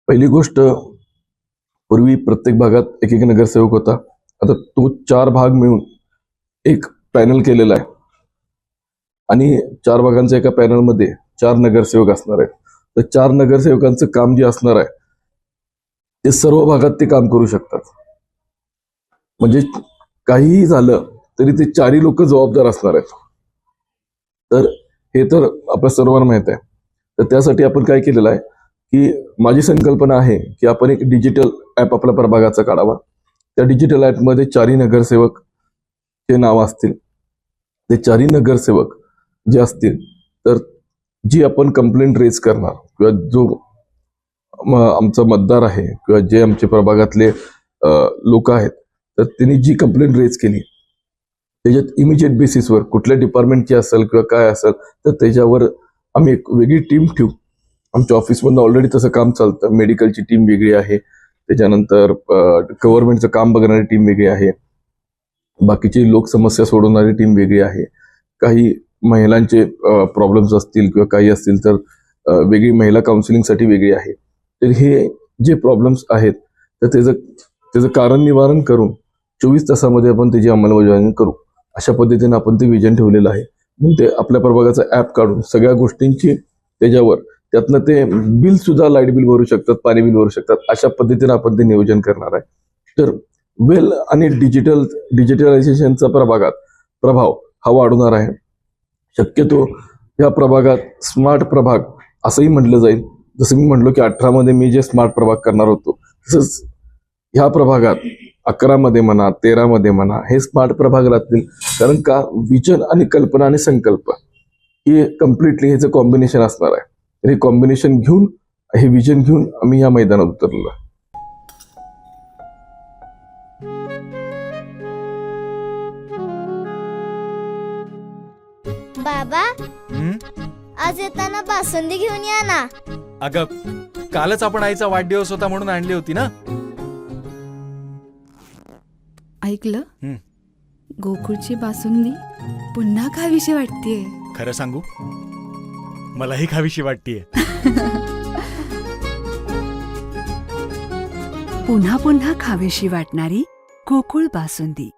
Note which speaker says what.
Speaker 1: पहिली गोष्ट, पूर्वी प्रत्येक भागात एक एक नगरसेवक होता. आता तो 4 भाग मिळून एक पॅनल केलेला आहे आणि 4 भागांच्या एका पॅनलमध्ये 4 नगरसेवक असणार आहेत. तर 4 नगरसेवकांचं काम जे असणार आहे ते सर्व भागात ते काम करू शकतात. म्हणजे काहीही झालं तरी ते 4ही लोक जबाबदार असणार आहेत. तर हे तर आपल्या सर्वांना माहित आहे. तर त्यासाठी आपण काय केलेलं आहे की माझी संकल्पना आहे की आपण एक डिजिटल ॲप आपल्या प्रभागाचा काढावा. त्या डिजिटल ॲपमध्ये 4ही नगरसेवक चे नाव असतील. ते 4ही नगरसेवक जे असतील तर जी आपण कंप्लेंट रेज करणार किंवा जो आमचा मतदार आहे किंवा जे आमचे प्रभागातले लोक आहेत तर त्यांनी जी कंप्लेंट रेज केली त्याच्यात इमिजिएट बेसिसवर कुठल्या डिपार्टमेंटची असेल किंवा काय असेल तर त्याच्यावर आम्ही एक वेगळी टीम ठेवू. आमच्या ऑफिसमधून ऑलरेडी तसं काम चालतं. मेडिकलची टीम वेगळी आहे, त्याच्यानंतर गव्हर्नमेंटचं काम बघणारी टीम वेगळी आहे, बाकीची लोक समस्या सोडवणारी टीम वेगळी आहे, काही महिलांचे प्रॉब्लेम्स असतील किंवा काही असतील तर वेगळी महिला काउन्सिलिंगसाठी वेगळी आहे. तर हे जे प्रॉब्लेम्स आहेत तर त्याचं कारण निवारण करून 24 तासामध्ये आपण त्याची अंमलबजावणी करू, अशा पद्धतीने आपण ते विजन ठेवलेलं आहे. म्हणून ते आपल्या प्रभागाचं ॲप काढून सगळ्या गोष्टींची त्याच्यावर त्यातनं ते बिल सुद्धा, लाईट बिल भरू शकतात, पाणी बिल भरू शकतात, अशा पद्धतीने आपण ते नियोजन करणार आहे. तर वेल आणि डिजिटलायझेशनचा प्रभागात प्रभाव हा वाढवणार आहे. शक्यतो या प्रभागात स्मार्ट प्रभाग असंही म्हटलं जाईल. जसं मी म्हटलो की 18 मध्ये मी जे स्मार्ट प्रभाग करणार होतो तसंच ह्या प्रभागात 11 मध्ये म्हणा, 13 मध्ये म्हणा हे स्मार्ट प्रभाग राहतील. कारण का विजन आणि कल्पना आणि संकल्प हे कम्प्लिटली ह्याचं कॉम्बिनेशन असणार आहे. तर हे कॉम्बिनेशन घेऊन, हे विजन घेऊन आम्ही या मैदानात उतरलो आहे.
Speaker 2: बाबा, आज येताना बासुंदी घेऊन या ना.
Speaker 3: अगं, कालच आपण आईचा वाढदिवस होता म्हणून आणली होती ना.
Speaker 4: ऐकलं, गोकुळची बासुंदी पुन्हा खावीशी वाटतेय.
Speaker 3: खरं सांगू, मलाही खावीशी वाटतेय.
Speaker 4: पुन्हा पुन्हा खावीशी वाटणारी गोकुळ बासुंदी.